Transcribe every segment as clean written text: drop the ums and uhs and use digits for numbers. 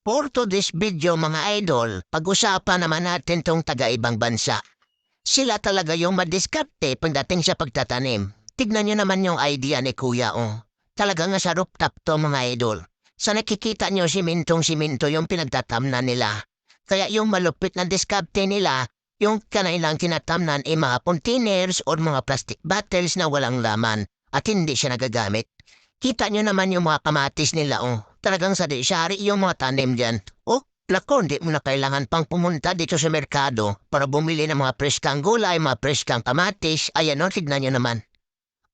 For today's video mga idol, pag-usapan naman natin tong taga-ibang bansa. Sila talaga yung madiskarte pagdating sa pagtatanim. Tignan nyo naman yung idea ni Kuya oh. Talaga nga sa rooftop to mga idol. Sa nakikita nyo simintong-siminto yung pinagtatamnan nila. Kaya yung malupit na diskarte nila, yung kanailang tinatamnan ay mga containers o mga plastic bottles na walang laman at hindi siya nagagamit. Kita nyo naman yung mga kamatis nila oh. Talagang sari-sari yung mga tanim dyan. Oh, lako, hindi mo na kailangan pang pumunta dito sa merkado para bumili ng mga preskang gulay, mga preskang kamatis. Ayan o, tignan nyo naman.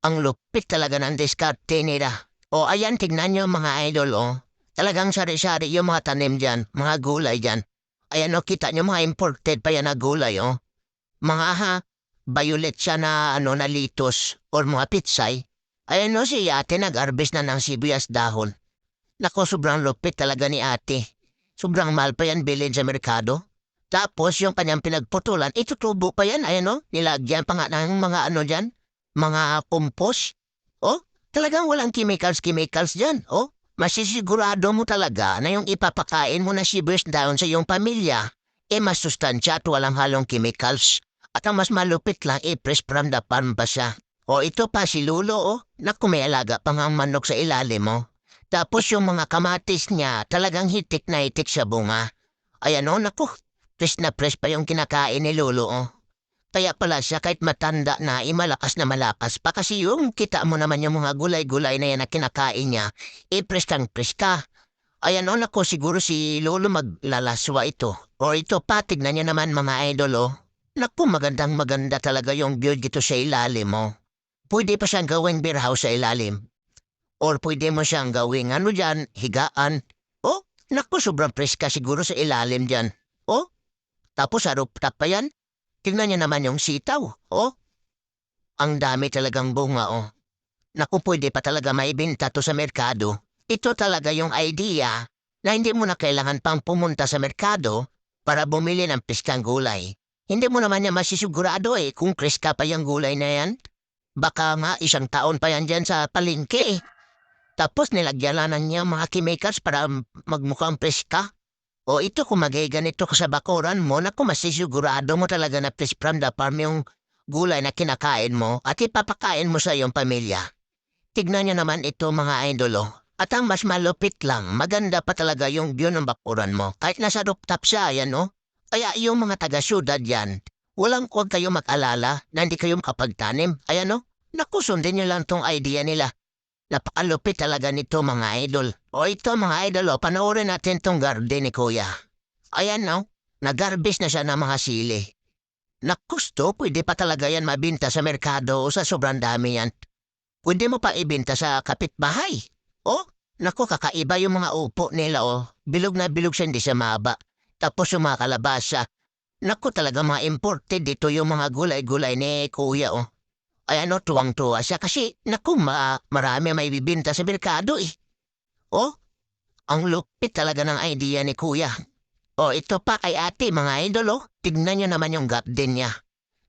Ang lupit talaga ng diskarte nila. O ayan, tignan nyo mga idol o. Talagang sari-sari yung mga tanim dyan, mga gulay dyan. Ayan o, kita nyo mga imported pa yan na gulay o. Mga violet siya na na litos o mga pitsay. Ayan o, si ate nag-arbis na ng sibuyas dahon. Nako, sobrang lupit talaga ni ate. Sobrang mahal pa yan bilhin sa merkado. Tapos yung kanyang pinagputulan, itutubo pa yan. Ayan o, nilagyan pa nga ng mga dyan. Mga compost. O, talagang walang chemicals dyan. O, masisigurado mo talaga na yung ipapakain mo na sibuyas dahon sa iyong pamilya, mas sustansya at walang halong chemicals. At ang mas malupit lang, fresh from the farm pa siya. O, ito pa si Lulo o. Naku, may alaga pa nga ang manok sa ilalim mo. Tapos yung mga kamatis niya, talagang hitik na hitik sa bunga. Ayan o, naku, fresh na fresh pa yung kinakain ni Lolo o. Kaya pala siya kahit matanda na, malakas na malakas pa kasi yung kita mo naman yung mga gulay-gulay na yan na kinakain niya, fresh kang fresh ka. Ayan o, naku, siguro si Lolo maglalaswa ito. O ito pa, tignan niya naman mga idol o. Naku, magandang maganda talaga yung build dito sa ilalim o. Pwede pa siyang gawing beer house sa ilalim. Or pwede mo siyang gawing dyan, higaan. Oh, naku, sobrang preska siguro sa ilalim dyan. Oh, tapos sa rooftop pa yan. Tingnan niyo naman yung sitaw. Oh, ang dami talagang bunga oh. Naku, pwede pa talaga maibenta to sa merkado. Ito talaga yung idea na hindi mo na kailangan pang pumunta sa merkado para bumili ng preskang gulay. Hindi mo naman niya masisigurado kung preska pa yung gulay na yan. Baka nga isang taon pa yan dyan sa palengke Tapos nilagyanan niya mga chemicals para magmukhang preska. O ito kung ganito ka sa bakuran mo, naku masisigurado mo talaga na fresh from the farm yung gulay na kinakain mo at ipapakain mo sa iyong pamilya. Tignan niyo naman ito mga idolo. At ang mas malupit lang, maganda pa talaga yung view ng bakuran mo. Kahit nasa rooftop siya, yan o. Kaya yung mga taga-syudad yan, huwag kayo mag-alala na hindi kayo makapagtanim. Ayan o, naku sundin niyo lang tong idea nila. Napakalupit talaga nito mga idol. O ito mga idol panoorin natin tong garden ni Kuya. Ayan no, nagarbis na siya ng mga sili. Nakusto, pwede pa talaga yan mabinta sa merkado o sa sobrang dami yan. Pwede mo pa ibinta sa kapitbahay. O, naku kakaiba yung mga upo nila o. Bilog na bilog siya, hindi siya mahaba. Tapos yung mga kalabasa. Naku talaga mga imported dito yung mga gulay-gulay ni Kuya o. Ayan o, tuwang-tuwa siya kasi, naku, marami may bibinta sa merkado Oh, ang lupit talaga ng idea ni Kuya. Oh, ito pa kay ate, mga idol Tignan niyo naman yung garden niya.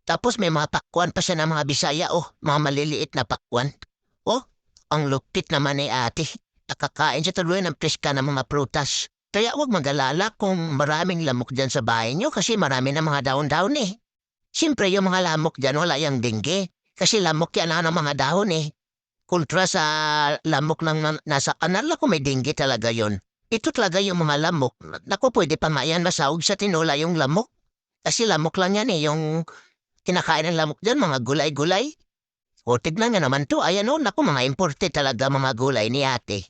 Tapos may mga pakwan pa siya ng mga Bisaya mga maliliit na pakwan. Oh, ang lupit naman ni ate. Nakakain siya tuloy ng preska ng mga prutas. Kaya huwag mag-alala kung maraming lamok dyan sa bahay niyo kasi marami na mga daon-daon Siyempre yung mga lamok dyan wala yung dengue. Kasi lamok yan ng mga dahon Kontra sa lamok ng nasa kanal ako may dengue talaga yon. Ito talaga yung mga lamok. Naku, pwede pa nga yan masahog sa tinola yung lamok. Kasi lamok lang yan yung kinakain ng lamok dyan, mga gulay-gulay. O tignan nga naman to, ayan naku mga imported talaga mga gulay ni ate.